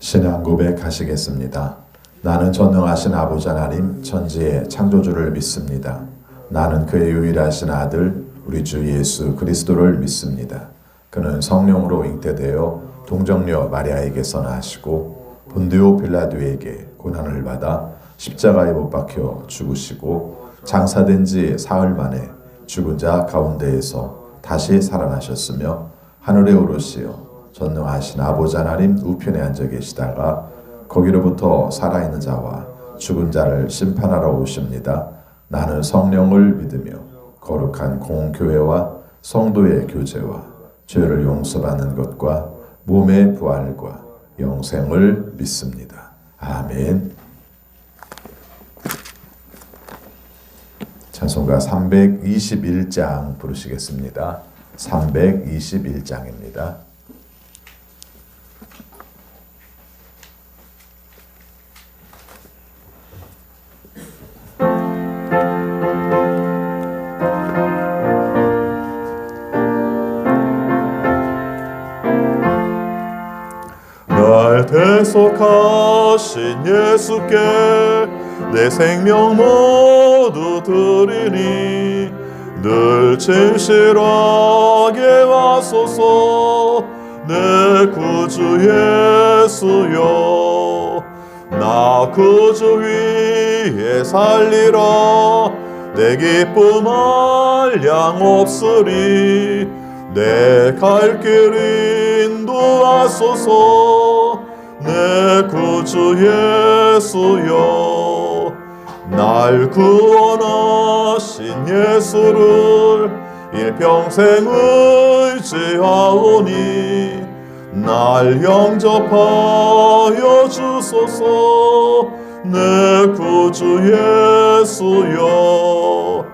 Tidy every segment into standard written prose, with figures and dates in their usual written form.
신앙 고백하시겠습니다. 나는 전능하신 아버지 하나님 천지의 창조주를 믿습니다. 나는 그의 유일하신 아들 우리 주 예수 그리스도를 믿습니다. 그는 성령으로 잉태되어 동정녀 마리아에게서 나시고 본디오 빌라도에게 고난을 받아 십자가에 못 박혀 죽으시고 장사된 지 사흘 만에 죽은 자 가운데에서 다시 살아나셨으며 하늘에 오르시어 전능하신 아버지 하나님 우편에 앉아 계시다가 거기로부터 살아있는 자와 죽은 자를 심판하러 오십니다. 나는 성령을 믿으며 거룩한 공교회와 성도의 교제와 죄를 용서받는 것과 몸의 부활과 영생을 믿습니다. 아멘. 찬송가 321장 부르시겠습니다. 321장입니다. 날 대속하신 예수께 내 생명 모두 드리니 늘 진실하게 하소서. 내 구주 예수여 나 구주 위에 살리라. 내 기쁨 한량 없으리. 내 갈 길 인도하소서. 내 구주 예수여 날 구원하신 예수를 일평생 의지하오니 날 영접하여 주소서. 내 구주 예수여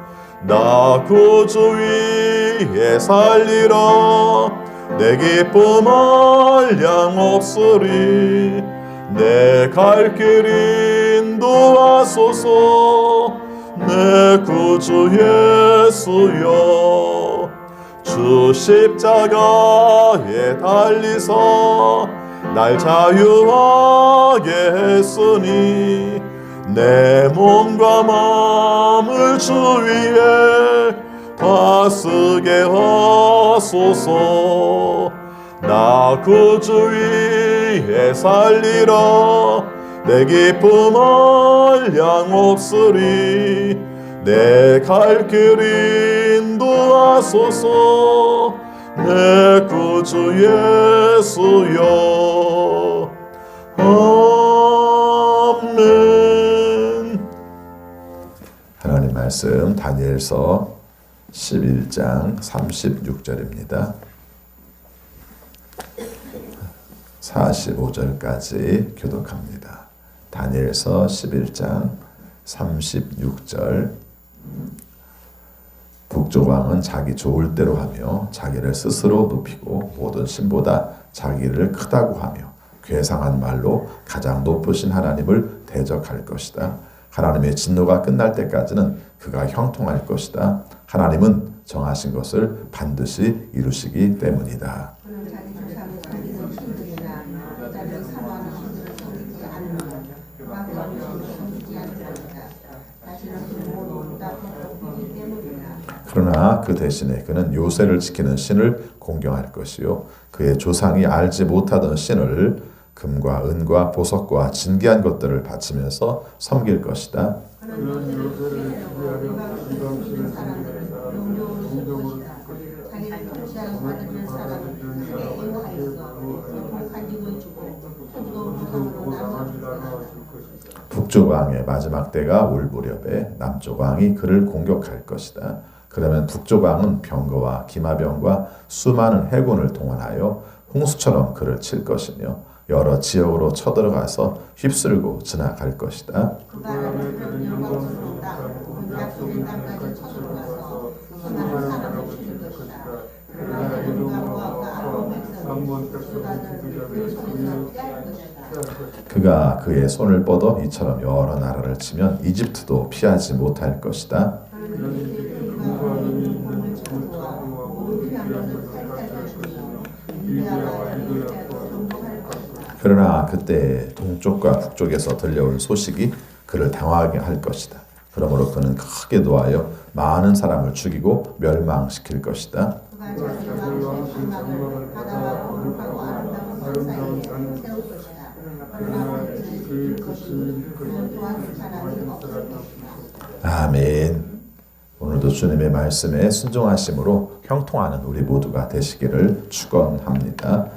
나 구주 위에 살리라. 내 기쁨 한량 없으리. 내 갈 길 인도하소서. 내 구주 예수여 주 십자가에 달리사 날 자유하게 했으니 내 몸과 마음을 주 위에 다 쓰게 하소서. 나 구주 위에 살리라. 내 기쁨 한량 없으리. 내 갈 길 인도하소서. 내 구주 예수여 아멘. 하나님 말씀 다니엘서 11장 36절입니다. 45절까지 교독합니다. 다니엘서 11장 36절. 북쪽 왕은 자기 좋을 대로 하며 자기를 스스로 높이고 모든 신보다 자기를 크다고 하며 괴상한 말로 가장 높으신 하나님을 대적할 것이다. 하나님의 진노가 끝날 때까지는 그가 형통할 것이다. 하나님은 정하신 것을 반드시 이루시기 때문이다. 그러나 그 대신에 그는 요새를 지키는 신을 공경할 것이요 그의 조상이 알지 못하던 신을 금과 은과 보석과 진귀한 것들을 바치면서 섬길 것이다. 북쪽 왕의 마지막 때가 올 무렵에 남쪽 왕이 그를 공격할 것이다. 그러면 북쪽 왕은 병거와 기마병과 수많은 해군을 동원하여 홍수처럼 그를 칠 것이며 여러 지역으로 쳐들어가서 휩쓸고 지나갈 것이다. 그가 그의 손을 뻗어 이처럼 여러 나라를 치면 이집트도 피하지 못할 것이다. 그러나 그때 동쪽과 북쪽에서 들려온 소식이 그를 당황하게 할 것이다. 그러므로 그는 크게 노하여 많은 사람을 죽이고 멸망시킬 것이다. 그가 자기 왕의 신망을 바다와 거룩하고 아름다운 성 사이에 세울 것이다. 그러나 그 것이 그를 도와줄 사람이 없을 것이다. 아멘. 오늘도 주님의 말씀에 순종하심으로 형통하는 우리 모두가 되시기를 축원합니다.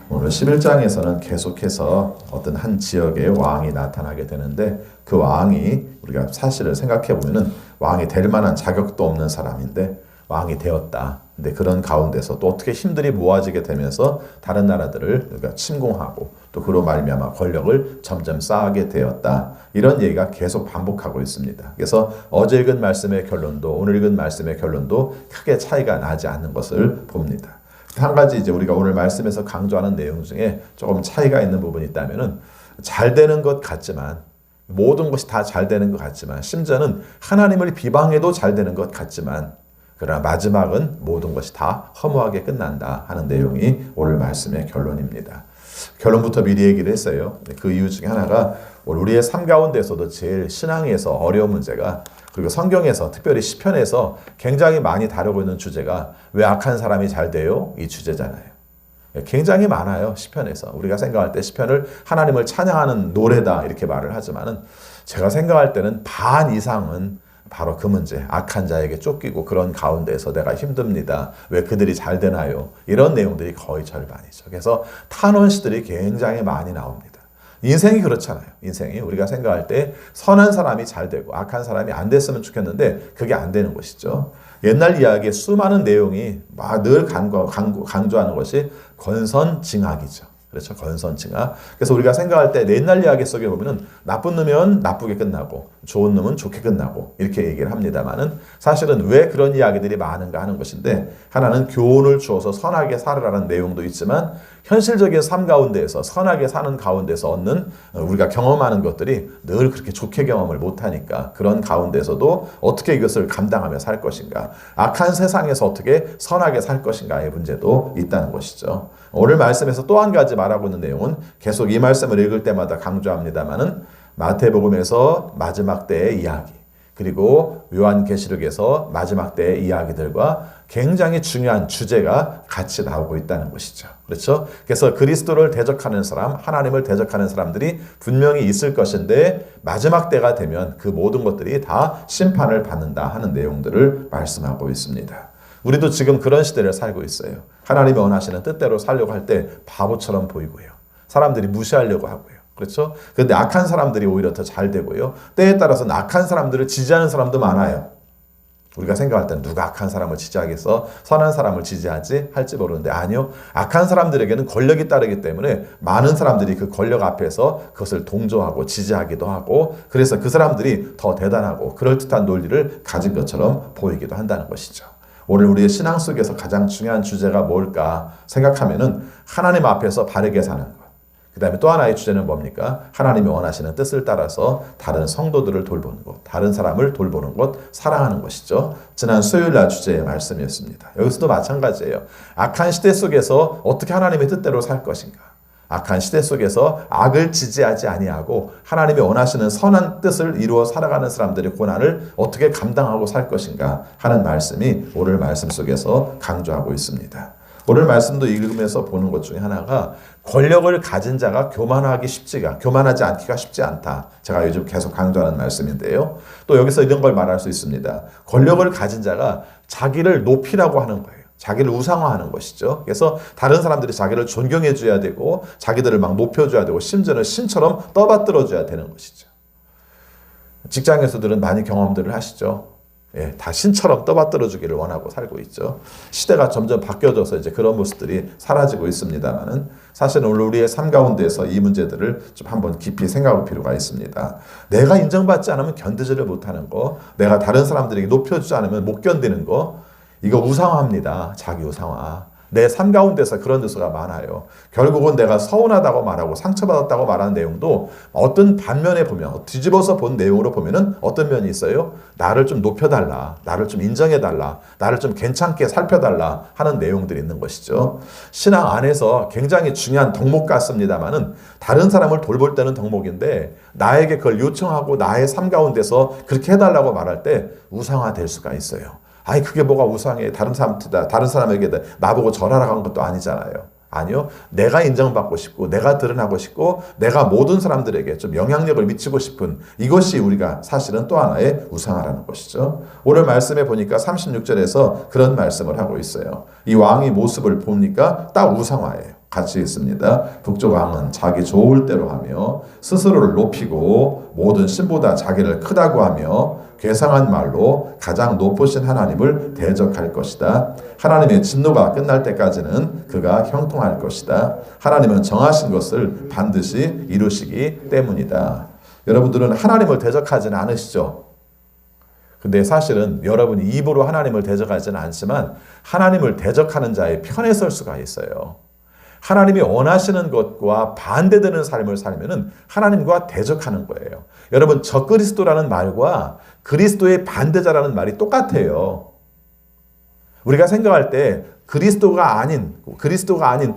오늘 11장에서는 계속해서 어떤 한 지역의 왕이 나타나게 되는데 그 왕이 우리가 사실을 생각해 보면은 왕이 될 만한 자격도 없는 사람인데 왕이 되었다. 근데 그런 가운데서 또 어떻게 힘들이 모아지게 되면서 다른 나라들을 우리가 침공하고 또 그로 말미암아 권력을 점점 쌓게 되었다. 이런 얘기가 계속 반복하고 있습니다. 그래서 어제 읽은 말씀의 결론도 오늘 읽은 말씀의 결론도 크게 차이가 나지 않는 것을 봅니다. 한 가지 이제 우리가 오늘 말씀에서 강조하는 내용 중에 조금 차이가 있는 부분이 있다면은 잘 되는 것 같지만 모든 것이 다 잘 되는 것 같지만 심지어는 하나님을 비방해도 잘 되는 것 같지만 그러나 마지막은 모든 것이 다 허무하게 끝난다 하는 내용이 오늘 말씀의 결론입니다. 결론부터 미리 얘기를 했어요. 그 이유 중에 하나가 우리의 삶 가운데서도 제일 신앙에서 어려운 문제가 그리고 성경에서 특별히 시편에서 굉장히 많이 다루고 있는 주제가 왜 악한 사람이 잘 돼요? 이 주제잖아요. 굉장히 많아요. 시편에서. 우리가 생각할 때 시편을 하나님을 찬양하는 노래다 이렇게 말을 하지만은 제가 생각할 때는 반 이상은 바로 그 문제, 악한 자에게 쫓기고 그런 가운데서 내가 힘듭니다. 왜 그들이 잘 되나요? 이런 내용들이 거의 절반이죠. 그래서 탄원시들이 굉장히 많이 나옵니다. 인생이 그렇잖아요. 인생이 우리가 생각할 때 선한 사람이 잘 되고 악한 사람이 안 됐으면 좋겠는데 그게 안 되는 것이죠. 옛날 이야기의 수많은 내용이 늘 강조하는 것이 권선징악이죠. 그렇죠. 권선징악. 그래서 우리가 생각할 때 옛날 이야기 속에 보면은 나쁜 놈은 나쁘게 끝나고 좋은 놈은 좋게 끝나고 이렇게 얘기를 합니다만은 사실은 왜 그런 이야기들이 많은가 하는 것인데 하나는 교훈을 주어서 선하게 살으라는 내용도 있지만 현실적인 삶 가운데에서 선하게 사는 가운데서 얻는 우리가 경험하는 것들이 늘 그렇게 좋게 경험을 못하니까 그런 가운데서도 어떻게 이것을 감당하며 살 것인가 악한 세상에서 어떻게 선하게 살 것인가의 문제도 있다는 것이죠. 오늘 말씀에서 또 한 가지 말하고 있는 내용은 계속 이 말씀을 읽을 때마다 강조합니다만은 마태복음에서 마지막 때의 이야기 그리고 요한계시록에서 마지막 때의 이야기들과 굉장히 중요한 주제가 같이 나오고 있다는 것이죠. 그렇죠? 그래서 그리스도를 대적하는 사람, 하나님을 대적하는 사람들이 분명히 있을 것인데 마지막 때가 되면 그 모든 것들이 다 심판을 받는다 하는 내용들을 말씀하고 있습니다. 우리도 지금 그런 시대를 살고 있어요. 하나님이 원하시는 뜻대로 살려고 할 때 바보처럼 보이고요. 사람들이 무시하려고 하고요. 그렇죠? 그런데 악한 사람들이 오히려 더 잘 되고요. 때에 따라서는 악한 사람들을 지지하는 사람도 많아요. 우리가 생각할 때는 누가 악한 사람을 지지하겠어? 선한 사람을 지지하지? 할지 모르는데 아니요. 악한 사람들에게는 권력이 따르기 때문에 많은 사람들이 그 권력 앞에서 그것을 동조하고 지지하기도 하고 그래서 그 사람들이 더 대단하고 그럴듯한 논리를 가진 것처럼 보이기도 한다는 것이죠. 오늘 우리의 신앙 속에서 가장 중요한 주제가 뭘까 생각하면은 하나님 앞에서 바르게 사는 것. 그 다음에 또 하나의 주제는 뭡니까? 하나님이 원하시는 뜻을 따라서 다른 성도들을 돌보는 것, 다른 사람을 돌보는 것, 사랑하는 것이죠. 지난 수요일 날 주제의 말씀이었습니다. 여기서도 마찬가지예요. 악한 시대 속에서 어떻게 하나님의 뜻대로 살 것인가? 악한 시대 속에서 악을 지지하지 아니하고 하나님이 원하시는 선한 뜻을 이루어 살아가는 사람들의 고난을 어떻게 감당하고 살 것인가 하는 말씀이 오늘 말씀 속에서 강조하고 있습니다. 오늘 말씀도 읽으면서 보는 것 중에 하나가 권력을 가진 자가 교만하지 않기가 쉽지 않다. 제가 요즘 계속 강조하는 말씀인데요. 또 여기서 이런 걸 말할 수 있습니다. 권력을 가진 자가 자기를 높이라고 하는 거예요. 자기를 우상화하는 것이죠. 그래서 다른 사람들이 자기를 존경해 줘야 되고 자기들을 막 높여줘야 되고 심지어는 신처럼 떠받들어 줘야 되는 것이죠. 직장에서들은 많이 경험들을 하시죠. 예, 다 신처럼 떠받들어 주기를 원하고 살고 있죠. 시대가 점점 바뀌어져서 이제 그런 모습들이 사라지고 있습니다만은 사실은 오늘 우리의 삶 가운데서 이 문제들을 좀 한번 깊이 생각할 필요가 있습니다. 내가 인정받지 않으면 견디지를 못하는 거, 내가 다른 사람들에게 높여주지 않으면 못 견디는 거, 이거 우상화입니다. 자기 우상화. 내 삶 가운데서 그런 뉴스가 많아요. 결국은 내가 서운하다고 말하고 상처받았다고 말하는 내용도 어떤 반면에 보면, 뒤집어서 본 내용으로 보면은 어떤 면이 있어요? 나를 좀 높여달라, 나를 좀 인정해달라, 나를 좀 괜찮게 살펴달라 하는 내용들이 있는 것이죠. 신앙 안에서 굉장히 중요한 덕목 같습니다만은 다른 사람을 돌볼 때는 덕목인데 나에게 그걸 요청하고 나의 삶 가운데서 그렇게 해달라고 말할 때 우상화될 수가 있어요. 아니 그게 뭐가 우상해. 다른 사람에게 나보고 절하라고 한 것도 아니잖아요. 아니요. 내가 인정받고 싶고 내가 드러나고 싶고 내가 모든 사람들에게 좀 영향력을 미치고 싶은 이것이 우리가 사실은 또 하나의 우상화라는 것이죠. 오늘 말씀에 보니까 36절에서 그런 말씀을 하고 있어요. 이 왕의 모습을 보니까 딱 우상화예요. 같이 있습니다. 북쪽 왕은 자기 좋을 대로 하며 스스로를 높이고 모든 신보다 자기를 크다고 하며 괴상한 말로 가장 높으신 하나님을 대적할 것이다. 하나님의 진노가 끝날 때까지는 그가 형통할 것이다. 하나님은 정하신 것을 반드시 이루시기 때문이다. 여러분들은 하나님을 대적하지는 않으시죠? 근데 사실은 여러분이 입으로 하나님을 대적하지는 않지만 하나님을 대적하는 자의 편에 설 수가 있어요. 하나님이 원하시는 것과 반대되는 삶을 살면은 하나님과 대적하는 거예요. 여러분, 적그리스도라는 말과 그리스도의 반대자라는 말이 똑같아요. 우리가 생각할 때 그리스도가 아닌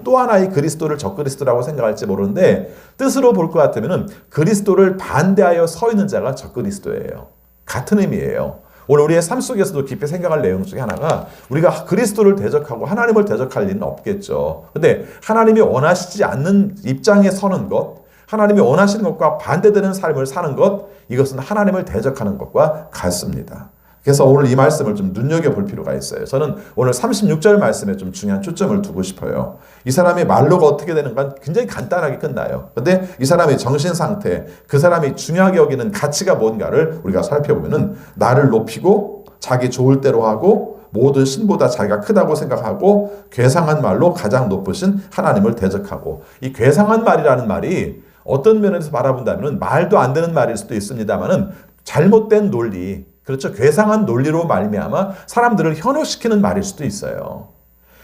또 하나의 그리스도를 적그리스도라고 생각할지 모르는데 뜻으로 볼 것 같으면은 그리스도를 반대하여 서 있는 자가 적그리스도예요. 같은 의미예요. 오늘 우리의 삶 속에서도 깊이 생각할 내용 중에 하나가 우리가 그리스도를 대적하고 하나님을 대적할 일은 없겠죠. 근데 하나님이 원하시지 않는 입장에 서는 것, 하나님이 원하시는 것과 반대되는 삶을 사는 것, 이것은 하나님을 대적하는 것과 같습니다. 그래서 오늘 이 말씀을 좀 눈여겨볼 필요가 있어요. 저는 오늘 36절 말씀에 좀 중요한 초점을 두고 싶어요. 이 사람의 말로가 어떻게 되는가 굉장히 간단하게 끝나요. 근데 이 사람의 정신 상태, 그 사람이 중요하게 여기는 가치가 뭔가를 우리가 살펴보면은 나를 높이고 자기 좋을 대로 하고 모든 신보다 자기가 크다고 생각하고 괴상한 말로 가장 높으신 하나님을 대적하고, 이 괴상한 말이라는 말이 어떤 면에서 바라본다면 말도 안 되는 말일 수도 있습니다만은 잘못된 논리, 그렇죠. 괴상한 논리로 말미암아 사람들을 현혹시키는 말일 수도 있어요.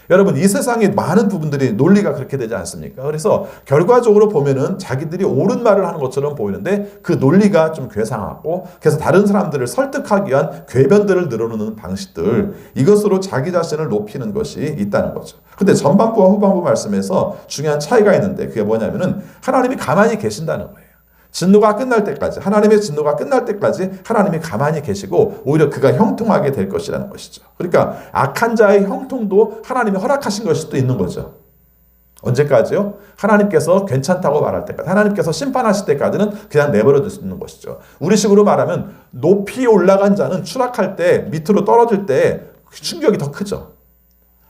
여러분, 이 세상에 많은 부분들이 논리가 그렇게 되지 않습니까? 그래서 결과적으로 보면은 자기들이 옳은 말을 하는 것처럼 보이는데 그 논리가 좀 괴상하고, 그래서 다른 사람들을 설득하기 위한 궤변들을 늘어놓는 방식들, 이것으로 자기 자신을 높이는 것이 있다는 거죠. 근데 전반부와 후반부 말씀에서 중요한 차이가 있는데 그게 뭐냐면은 하나님이 가만히 계신다는 거예요. 진노가 끝날 때까지, 하나님의 진노가 끝날 때까지 하나님이 가만히 계시고 오히려 그가 형통하게 될 것이라는 것이죠. 그러니까 악한 자의 형통도 하나님이 허락하신 것일 수도 있는 거죠. 언제까지요? 하나님께서 괜찮다고 말할 때까지, 하나님께서 심판하실 때까지는 그냥 내버려 둘 수 있는 것이죠. 우리식으로 말하면 높이 올라간 자는 추락할 때, 밑으로 떨어질 때 충격이 더 크죠.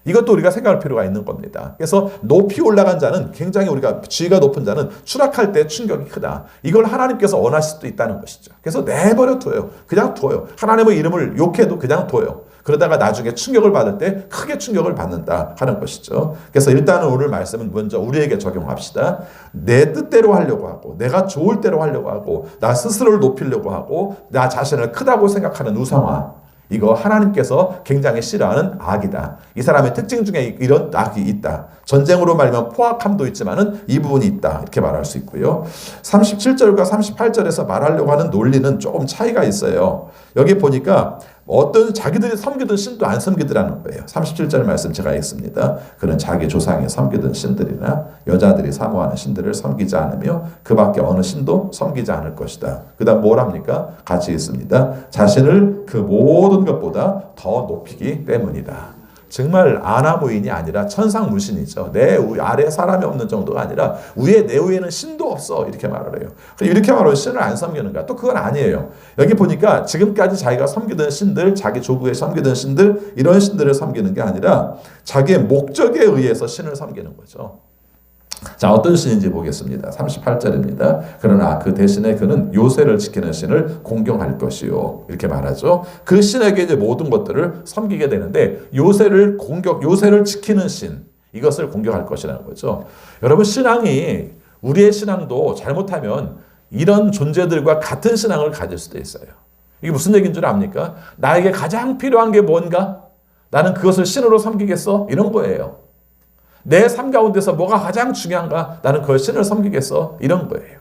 이것도 우리가 생각할 필요가 있는 겁니다. 그래서 높이 올라간 자는, 굉장히 우리가 지위가 높은 자는 추락할 때 충격이 크다. 이걸 하나님께서 원하실 수도 있다는 것이죠. 그래서 내버려 둬요. 그냥 둬요. 하나님의 이름을 욕해도 그냥 둬요. 그러다가 나중에 충격을 받을 때 크게 충격을 받는다 하는 것이죠. 그래서 일단은 오늘 말씀은 먼저 우리에게 적용합시다. 내 뜻대로 하려고 하고, 내가 좋을 대로 하려고 하고, 나 스스로를 높이려고 하고, 나 자신을 크다고 생각하는 우상화, 이거 하나님께서 굉장히 싫어하는 악이다. 이 사람의 특징 중에 이런 악이 있다. 전쟁으로 말하면 포악함도 있지만은 이 부분이 있다. 이렇게 말할 수 있고요. 37절과 38절에서 말하려고 하는 논리는 조금 차이가 있어요. 여기 보니까 어떤 자기들이 섬기던 신도 안 섬기더라는 거예요. 37절 말씀 제가 읽습니다. 그는 자기 조상이 섬기던 신들이나 여자들이 사모하는 신들을 섬기지 않으며 그 밖에 어느 신도 섬기지 않을 것이다. 그 다음 뭘 합니까? 같이 있습니다. 자신을 그 모든 것보다 더 높이기 때문이다. 정말 아나무인이 아니라 천상무신이죠. 내 아래 사람이 없는 정도가 아니라 위에 내 위에는 신도 없어, 이렇게 말을 해요. 이렇게 말하면 신을 안 섬기는가? 또 그건 아니에요. 여기 보니까 지금까지 자기가 섬기던 신들, 자기 조국에 섬기던 신들, 이런 신들을 섬기는 게 아니라 자기의 목적에 의해서 신을 섬기는 거죠. 자, 어떤 신인지 보겠습니다. 38절입니다. 그러나 그 대신에 그는 요새를 지키는 신을 공경할 것이요, 이렇게 말하죠. 그 신에게 이제 모든 것들을 섬기게 되는데, 요새를 지키는 신, 이것을 공경할 것이라는 거죠. 여러분, 신앙이, 우리의 신앙도 잘못하면 이런 존재들과 같은 신앙을 가질 수도 있어요. 이게 무슨 얘기인 줄 압니까? 나에게 가장 필요한 게 뭔가? 나는 그것을 신으로 섬기겠어? 이런 거예요. 내 삶 가운데서 뭐가 가장 중요한가? 나는 그걸 신을 섬기겠어. 이런 거예요.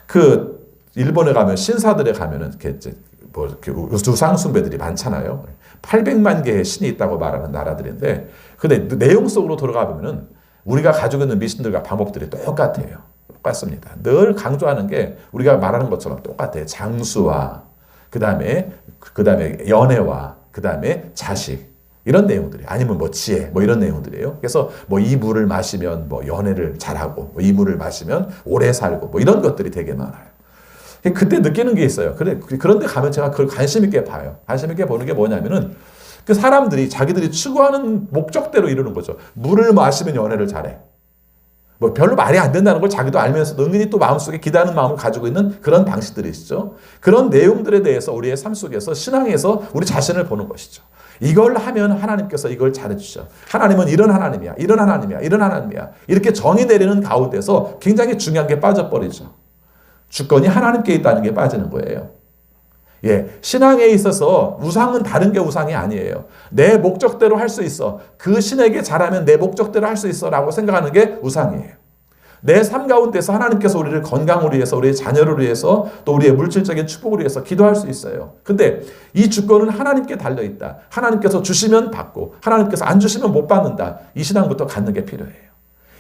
그 일본에 가면 신사들에 가면은 이렇게 우상 숭배들이 많잖아요. 800만 개의 신이 있다고 말하는 나라들인데, 근데 내용 속으로 들어가 보면은 우리가 가지고 있는 미신들과 방법들이 똑같아요. 똑같습니다. 늘 강조하는 게 우리가 말하는 것처럼 똑같아요. 장수와 그다음에 연애와 그다음에 자식, 이런 내용들이, 아니면 뭐 지혜, 뭐 이런 내용들이에요. 그래서 뭐 이 물을 마시면 뭐 연애를 잘하고, 뭐 이 물을 마시면 오래 살고, 뭐 이런 것들이 되게 많아요. 그때 느끼는 게 있어요. 그런데 가면 제가 그걸 관심 있게 봐요. 관심 있게 보는 게 뭐냐면은 그 사람들이 자기들이 추구하는 목적대로 이루는 거죠. 물을 마시면 연애를 잘해. 뭐 별로 말이 안 된다는 걸 자기도 알면서 은근히 또 마음속에 기다는 마음을 가지고 있는 그런 방식들이 있죠. 그런 내용들에 대해서 우리의 삶 속에서, 신앙에서 우리 자신을 보는 것이죠. 이걸 하면 하나님께서 이걸 잘해주죠. 하나님은 이런 하나님이야, 이런 하나님이야, 이런 하나님이야. 이렇게 정의 내리는 가운데서 굉장히 중요한 게 빠져버리죠. 주권이 하나님께 있다는 게 빠지는 거예요. 신앙에 있어서 우상은 다른 게 우상이 아니에요. 내 목적대로 할 수 있어. 그 신에게 잘하면 내 목적대로 할 수 있어 라고 생각하는 게 우상이에요. 내 삶 가운데서 하나님께서 우리를 건강을 위해서, 우리의 자녀를 위해서, 또 우리의 물질적인 축복을 위해서 기도할 수 있어요. 근데 이 주권은 하나님께 달려있다. 하나님께서 주시면 받고, 하나님께서 안 주시면 못 받는다. 이 신앙부터 갖는 게 필요해요.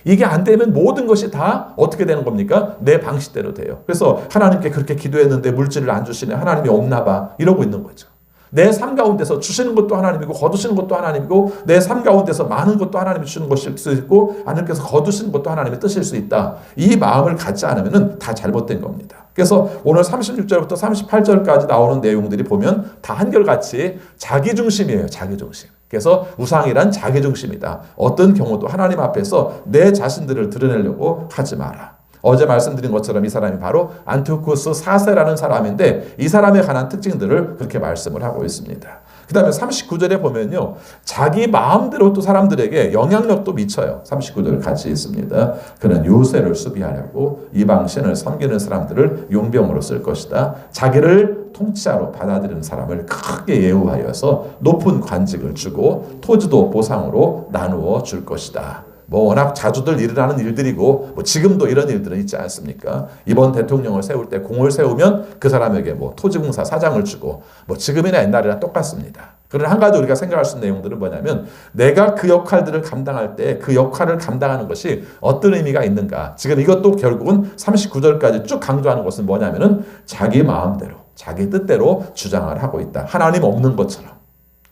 이게 안 되면 모든 것이 다 어떻게 되는 겁니까? 내 방식대로 돼요. 그래서 하나님께 그렇게 기도했는데 물질을 안 주시네, 하나님이 없나 봐, 이러고 있는 거죠. 내 삶 가운데서 주시는 것도 하나님이고 거두시는 것도 하나님이고, 내 삶 가운데서 많은 것도 하나님이 주시는 것일 수 있고, 하나님께서 거두시는 것도 하나님의 뜻일 수 있다. 이 마음을 갖지 않으면 다 잘못된 겁니다. 그래서 오늘 36절부터 38절까지 나오는 내용들이 보면 다 한결같이 자기중심이에요. 자기중심. 그래서 우상이란 자기중심이다. 어떤 경우도 하나님 앞에서 내 자신들을 드러내려고 하지 마라. 어제 말씀드린 것처럼 이 사람이 바로 안티오쿠스 4세라는 사람인데, 이 사람에 관한 특징들을 그렇게 말씀을 하고 있습니다. 그 다음에 39절에 보면요, 자기 마음대로 또 사람들에게 영향력도 미쳐요. 39절을 같이 있습니다. 그는 요새를 수비하려고 이방신을 섬기는 사람들을 용병으로 쓸 것이다. 자기를 통치자로 받아들이는 사람을 크게 예우하여서 높은 관직을 주고 토지도 보상으로 나누어 줄 것이다. 뭐 워낙 자주들 일어나는 일들이고, 뭐 지금도 이런 일들은 있지 않습니까? 이번 대통령을 세울 때 공을 세우면 그 사람에게 뭐 토지공사 사장을 주고, 뭐 지금이나 옛날이나 똑같습니다. 그러나 한 가지 우리가 생각할 수 있는 내용들은 뭐냐면, 내가 그 역할들을 감당할 때 그 역할을 감당하는 것이 어떤 의미가 있는가. 지금 이것도 결국은 39절까지 쭉 강조하는 것은 뭐냐면은 자기 마음대로, 자기 뜻대로 주장을 하고 있다. 하나님 없는 것처럼.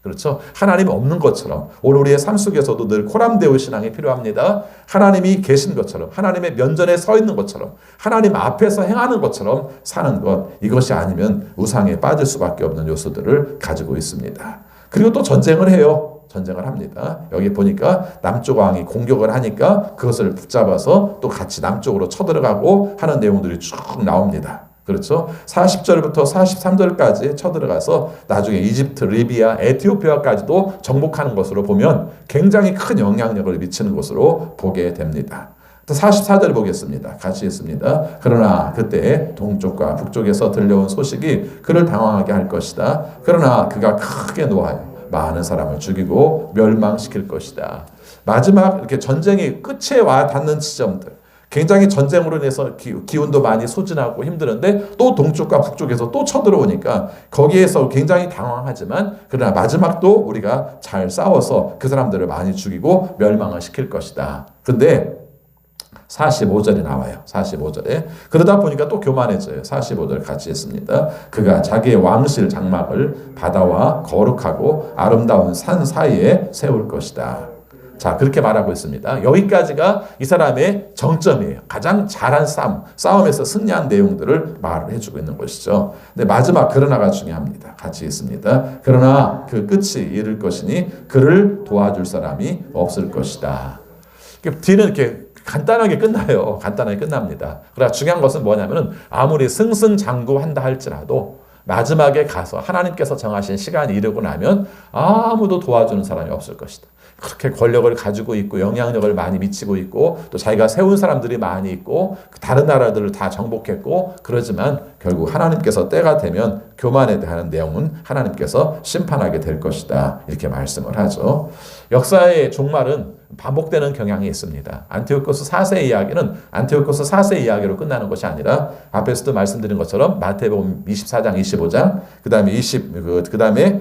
그렇죠? 하나님 없는 것처럼 오늘 우리의 삶 속에서도 늘 코람데오 신앙이 필요합니다. 하나님이 계신 것처럼, 하나님의 면전에 서 있는 것처럼, 하나님 앞에서 행하는 것처럼 사는 것, 이것이 아니면 우상에 빠질 수밖에 없는 요소들을 가지고 있습니다. 그리고 또 전쟁을 해요. 전쟁을 합니다. 여기 보니까 남쪽 왕이 공격을 하니까 그것을 붙잡아서 또 같이 남쪽으로 쳐들어가고 하는 내용들이 쭉 나옵니다. 그렇죠? 40절부터 43절까지 쳐들어가서 나중에 이집트, 리비아, 에티오피아까지도 정복하는 것으로 보면 굉장히 큰 영향력을 미치는 것으로 보게 됩니다. 44절 보겠습니다. 같이 있습니다. 그러나 그때 동쪽과 북쪽에서 들려온 소식이 그를 당황하게 할 것이다. 그러나 그가 크게 노하여 많은 사람을 죽이고 멸망시킬 것이다. 마지막 이렇게 전쟁이 끝에 와 닿는 지점들, 굉장히 전쟁으로 인해서 기운도 많이 소진하고 힘드는데 또 동쪽과 북쪽에서 또 쳐들어오니까 거기에서 굉장히 당황하지만, 그러나 마지막도 우리가 잘 싸워서 그 사람들을 많이 죽이고 멸망을 시킬 것이다. 근데 45절이 나와요. 45절에. 그러다 보니까 또 교만해져요. 45절 같이 했습니다. 그가 자기의 왕실 장막을 바다와 거룩하고 아름다운 산 사이에 세울 것이다. 자, 그렇게 말하고 있습니다. 여기까지가 이 사람의 정점이에요. 가장 잘한 싸움에서 승리한 내용들을 말을 해주고 있는 것이죠. 근데 마지막 그러나가 중요합니다. 같이 있습니다. 그러나 그 끝이 이를 것이니 그를 도와줄 사람이 없을 것이다. 뒤는 이렇게 간단하게 끝나요. 간단하게 끝납니다. 그러나 중요한 것은 뭐냐면은 아무리 승승장구한다 할지라도 마지막에 가서 하나님께서 정하신 시간이 이르고 나면 아무도 도와주는 사람이 없을 것이다. 그렇게 권력을 가지고 있고 영향력을 많이 미치고 있고 또 자기가 세운 사람들이 많이 있고 다른 나라들을 다 정복했고, 그러지만 결국 하나님께서 때가 되면 교만에 대한 내용은 하나님께서 심판하게 될 것이다. 이렇게 말씀을 하죠. 역사의 종말은 반복되는 경향이 있습니다. 안티오코스 4세 이야기는 안티오코스 4세 이야기로 끝나는 것이 아니라 앞에서도 말씀드린 것처럼 마태복음 24장, 25장, 그다음에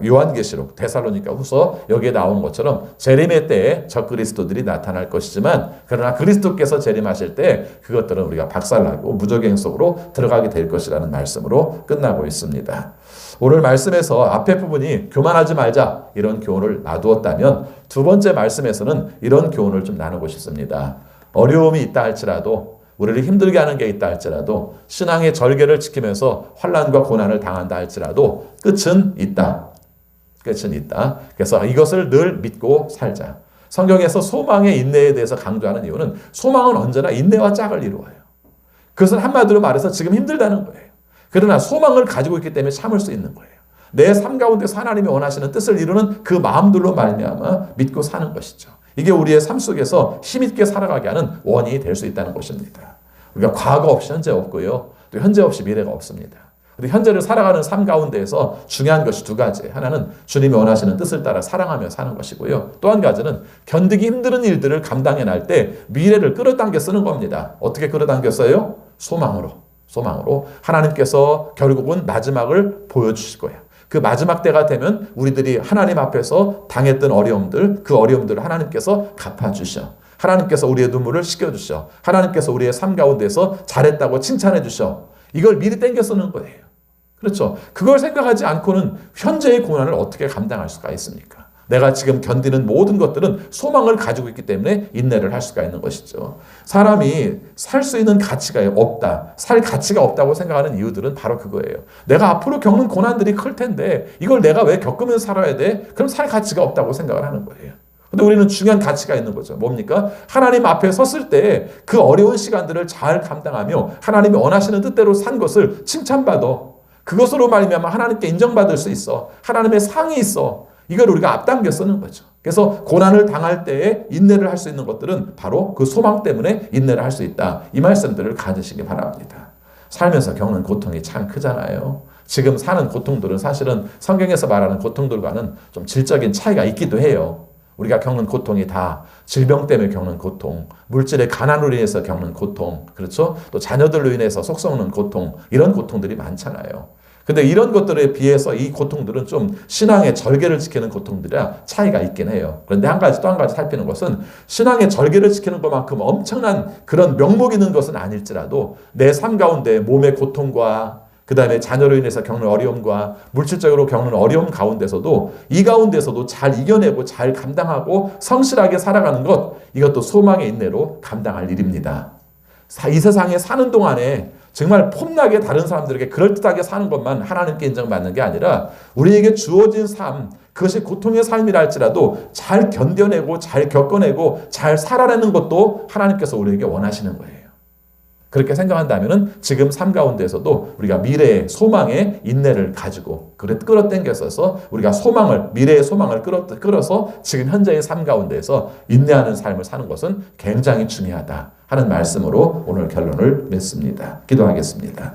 요한계시록, 데살로니가 후서 여기에 나온 것처럼 재림의 때에 적그리스도들이 나타날 것이지만 그러나 그리스도께서 재림하실 때 그것들은 우리가 박살나고 무적행 속으로 들어가게 될 것이라는 말씀으로 끝나고 있습니다. 오늘 말씀에서 앞에 부분이 교만하지 말자 이런 교훈을 놔두었다면 두 번째 말씀에서는 이런 교훈을 좀 나누고 싶습니다. 어려움이 있다 할지라도 우리를 힘들게 하는 게 있다 할지라도 신앙의 절개를 지키면서 환난과 고난을 당한다 할지라도 끝은 있다. 끝은 있다. 그래서 이것을 늘 믿고 살자. 성경에서 소망의 인내에 대해서 강조하는 이유는 소망은 언제나 인내와 짝을 이루어요. 그것은 한마디로 말해서 지금 힘들다는 거예요. 그러나 소망을 가지고 있기 때문에 참을 수 있는 거예요. 내 삶 가운데서 하나님이 원하시는 뜻을 이루는 그 마음들로 말미암아 믿고 사는 것이죠. 이게 우리의 삶 속에서 힘있게 살아가게 하는 원인이 될 수 있다는 것입니다. 우리가 과거 없이 현재 없고요. 또 현재 없이 미래가 없습니다. 우리 현재를 살아가는 삶 가운데에서 중요한 것이 두 가지. 하나는 주님이 원하시는 뜻을 따라 사랑하며 사는 것이고요. 또 한 가지는 견디기 힘든 일들을 감당해 날 때 미래를 끌어당겨 쓰는 겁니다. 어떻게 끌어당겨 써요? 소망으로 하나님께서 결국은 마지막을 보여주실 거예요. 그 마지막 때가 되면 우리들이 하나님 앞에서 당했던 어려움들, 그 어려움들을 하나님께서 갚아주셔. 하나님께서 우리의 눈물을 씻겨주셔. 하나님께서 우리의 삶 가운데서 잘했다고 칭찬해 주셔. 이걸 미리 땡겨 쓰는 거예요. 그렇죠. 그걸 생각하지 않고는 현재의 고난을 어떻게 감당할 수가 있습니까? 내가 지금 견디는 모든 것들은 소망을 가지고 있기 때문에 인내를 할 수가 있는 것이죠. 사람이 살 수 있는 가치가 없다. 살 가치가 없다고 생각하는 이유들은 바로 그거예요. 내가 앞으로 겪는 고난들이 클 텐데 이걸 내가 왜 겪으면서 살아야 돼? 그럼 살 가치가 없다고 생각을 하는 거예요. 근데 우리는 중요한 가치가 있는 거죠. 뭡니까? 하나님 앞에 섰을 때 그 어려운 시간들을 잘 감당하며 하나님이 원하시는 뜻대로 산 것을 칭찬받아. 그것으로 말미암아 하나님께 인정받을 수 있어. 하나님의 상이 있어. 이걸 우리가 앞당겨 쓰는 거죠. 그래서 고난을 당할 때에 인내를 할 수 있는 것들은 바로 그 소망 때문에 인내를 할 수 있다. 이 말씀들을 가지시기 바랍니다. 살면서 겪는 고통이 참 크잖아요. 지금 사는 고통들은 사실은 성경에서 말하는 고통들과는 좀 질적인 차이가 있기도 해요. 우리가 겪는 고통이 다 질병 때문에 겪는 고통, 물질의 가난으로 인해서 겪는 고통, 그렇죠? 또 자녀들로 인해서 속 썩는 고통, 이런 고통들이 많잖아요. 근데 이런 것들에 비해서 이 고통들은 좀 신앙의 절개를 지키는 고통들이라 차이가 있긴 해요. 그런데 또 한 가지 살피는 것은 신앙의 절개를 지키는 것만큼 엄청난 그런 명목 있는 것은 아닐지라도 내 삶 가운데 몸의 고통과 그 다음에 자녀로 인해서 겪는 어려움과 물질적으로 겪는 어려움 가운데서도 이 가운데서도 잘 이겨내고 잘 감당하고 성실하게 살아가는 것, 이것도 소망의 인내로 감당할 일입니다. 이 세상에 사는 동안에 정말 폼나게 다른 사람들에게 그럴듯하게 사는 것만 하나님께 인정받는 게 아니라 우리에게 주어진 삶, 그것이 고통의 삶이라 할지라도 잘 견뎌내고 잘 겪어내고 잘 살아내는 것도 하나님께서 우리에게 원하시는 거예요. 그렇게 생각한다면 지금 삶 가운데서도 우리가 미래의 소망의 인내를 가지고 끌어당겨서 우리가 미래의 소망을 끌어서 지금 현재의 삶 가운데서 인내하는 삶을 사는 것은 굉장히 중요하다 하는 말씀으로 오늘 결론을 맺습니다. 기도하겠습니다.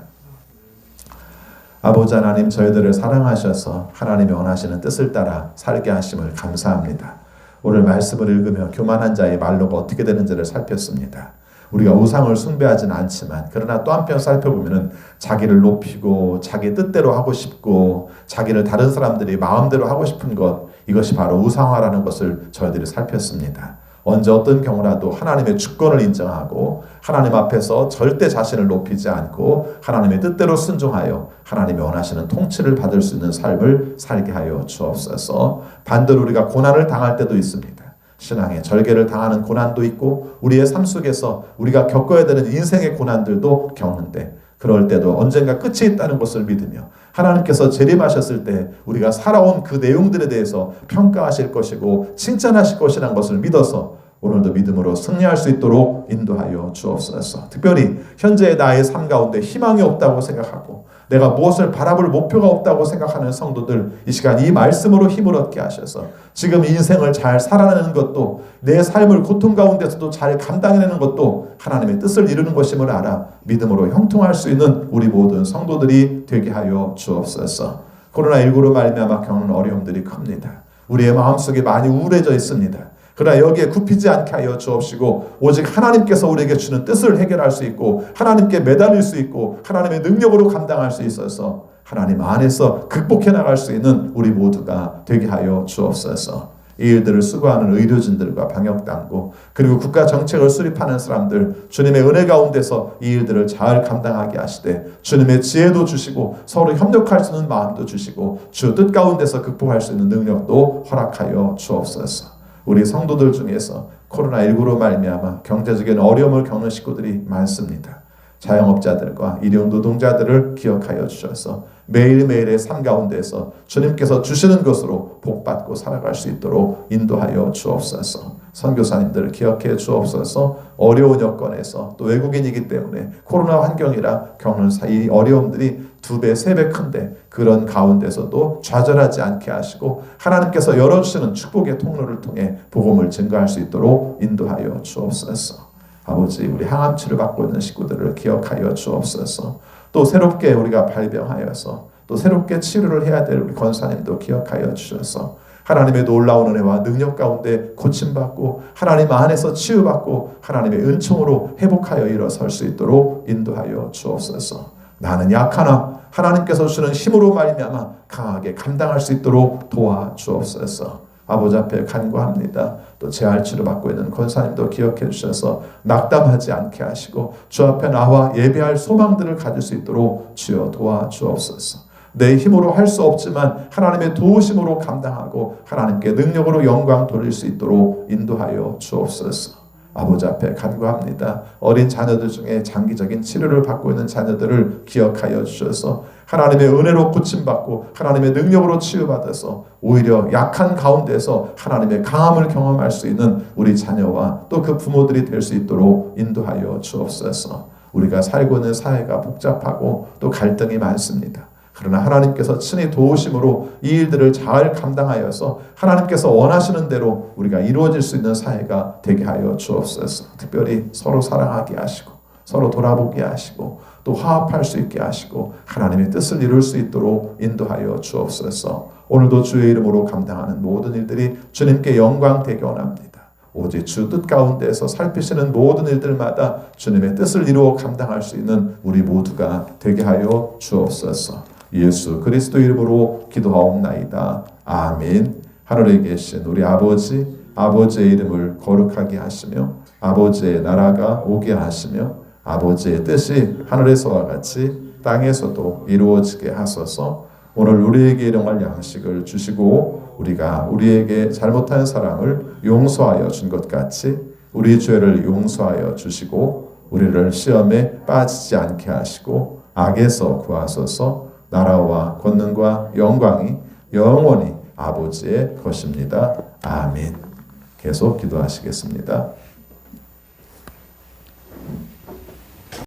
아버지 하나님, 저희들을 사랑하셔서 하나님이 원하시는 뜻을 따라 살게 하심을 감사합니다. 오늘 말씀을 읽으며 교만한 자의 말로가 어떻게 되는지를 살폈습니다. 우리가 우상을 숭배하지는 않지만 그러나 또 한편 살펴보면 자기를 높이고 자기 뜻대로 하고 싶고 자기를 다른 사람들이 마음대로 하고 싶은 것, 이것이 바로 우상화라는 것을 저희들이 살폈습니다. 언제 어떤 경우라도 하나님의 주권을 인정하고 하나님 앞에서 절대 자신을 높이지 않고 하나님의 뜻대로 순종하여 하나님이 원하시는 통치를 받을 수 있는 삶을 살게 하여 주옵소서. 반대로 우리가 고난을 당할 때도 있습니다. 신앙의 절개를 당하는 고난도 있고 우리의 삶 속에서 우리가 겪어야 되는 인생의 고난들도 겪는데 그럴 때도 언젠가 끝이 있다는 것을 믿으며 하나님께서 재림하셨을 때 우리가 살아온 그 내용들에 대해서 평가하실 것이고 칭찬하실 것이라는 것을 믿어서 오늘도 믿음으로 승리할 수 있도록 인도하여 주옵소서. 특별히 현재의 나의 삶 가운데 희망이 없다고 생각하고 내가 무엇을 바라볼 목표가 없다고 생각하는 성도들, 이 시간 이 말씀으로 힘을 얻게 하셔서 지금 인생을 잘 살아내는 것도, 내 삶을 고통 가운데서도 잘 감당해내는 것도 하나님의 뜻을 이루는 것임을 알아 믿음으로 형통할 수 있는 우리 모든 성도들이 되게 하여 주옵소서. 코로나19로 말미암아 겪는 어려움들이 큽니다. 우리의 마음속에 많이 우울해져 있습니다. 그러나 여기에 굽히지 않게 하여 주옵시고 오직 하나님께서 우리에게 주는 뜻을 해결할 수 있고 하나님께 매달릴 수 있고 하나님의 능력으로 감당할 수 있어서 하나님 안에서 극복해 나갈 수 있는 우리 모두가 되게 하여 주옵소서. 이 일들을 수고하는 의료진들과 방역당국 그리고 국가 정책을 수립하는 사람들, 주님의 은혜 가운데서 이 일들을 잘 감당하게 하시되 주님의 지혜도 주시고 서로 협력할 수 있는 마음도 주시고 주 뜻 가운데서 극복할 수 있는 능력도 허락하여 주옵소서. 우리 성도들 중에서 코로나19로 말미암아 경제적인 어려움을 겪는 식구들이 많습니다. 자영업자들과 일용 노동자들을 기억하여 주셔서 매일매일의 삶 가운데서 주님께서 주시는 것으로 복받고 살아갈 수 있도록 인도하여 주옵소서. 선교사님들을 기억해 주옵소서. 어려운 여건에서 또 외국인이기 때문에 코로나 환경이라 겪는 이 어려움들이 2배, 3배 큰데 그런 가운데서도 좌절하지 않게 하시고 하나님께서 열어주시는 축복의 통로를 통해 복음을 증거할 수 있도록 인도하여 주옵소서. 아버지, 우리 항암 치료 받고 있는 식구들을 기억하여 주옵소서. 또 새롭게 우리가 발병하여서 또 새롭게 치료를 해야 될 우리 권사님도 기억하여 주셔서 하나님의 놀라운 은혜와 능력 가운데 고침받고 하나님 안에서 치유받고 하나님의 은총으로 회복하여 일어설 수 있도록 인도하여 주옵소서. 나는 약하나 하나님께서 주시는 힘으로 말미암아 강하게 감당할 수 있도록 도와주옵소서. 아버지 앞에 간구합니다. 또 재활 치료받고 있는 권사님도 기억해 주셔서 낙담하지 않게 하시고 주 앞에 나와 예배할 소망들을 가질 수 있도록 주여 도와주옵소서. 내 힘으로 할 수 없지만 하나님의 도우심으로 감당하고 하나님께 능력으로 영광 돌릴 수 있도록 인도하여 주옵소서. 아버지 앞에 간구합니다. 어린 자녀들 중에 장기적인 치료를 받고 있는 자녀들을 기억하여 주셔서 하나님의 은혜로 고침받고 하나님의 능력으로 치유받아서 오히려 약한 가운데서 하나님의 강함을 경험할 수 있는 우리 자녀와 또 그 부모들이 될 수 있도록 인도하여 주옵소서. 우리가 살고 있는 사회가 복잡하고 또 갈등이 많습니다. 그러나 하나님께서 친히 도우심으로 이 일들을 잘 감당하여서 하나님께서 원하시는 대로 우리가 이루어질 수 있는 사회가 되게 하여 주옵소서. 특별히 서로 사랑하게 하시고 서로 돌아보게 하시고 또 화합할 수 있게 하시고 하나님의 뜻을 이룰 수 있도록 인도하여 주옵소서. 오늘도 주의 이름으로 감당하는 모든 일들이 주님께 영광 되게 원합니다. 오직 주 뜻 가운데서 살피시는 모든 일들마다 주님의 뜻을 이루어 감당할 수 있는 우리 모두가 되게 하여 주옵소서. 예수 그리스도 이름으로 기도하옵나이다. 아멘. 하늘에 계신 우리 아버지, 아버지의 이름을 거룩하게 하시며 아버지의 나라가 오게 하시며 아버지의 뜻이 하늘에서와 같이 땅에서도 이루어지게 하소서. 오늘 우리에게 일용할 양식을 주시고 우리가 우리에게 잘못한 사람을 용서하여 준 것 같이 우리 죄를 용서하여 주시고 우리를 시험에 빠지지 않게 하시고 악에서 구하소서. 나라와 권능과 영광이 영원히 아버지의 것입니다. 아멘. 계속 기도하시겠습니다.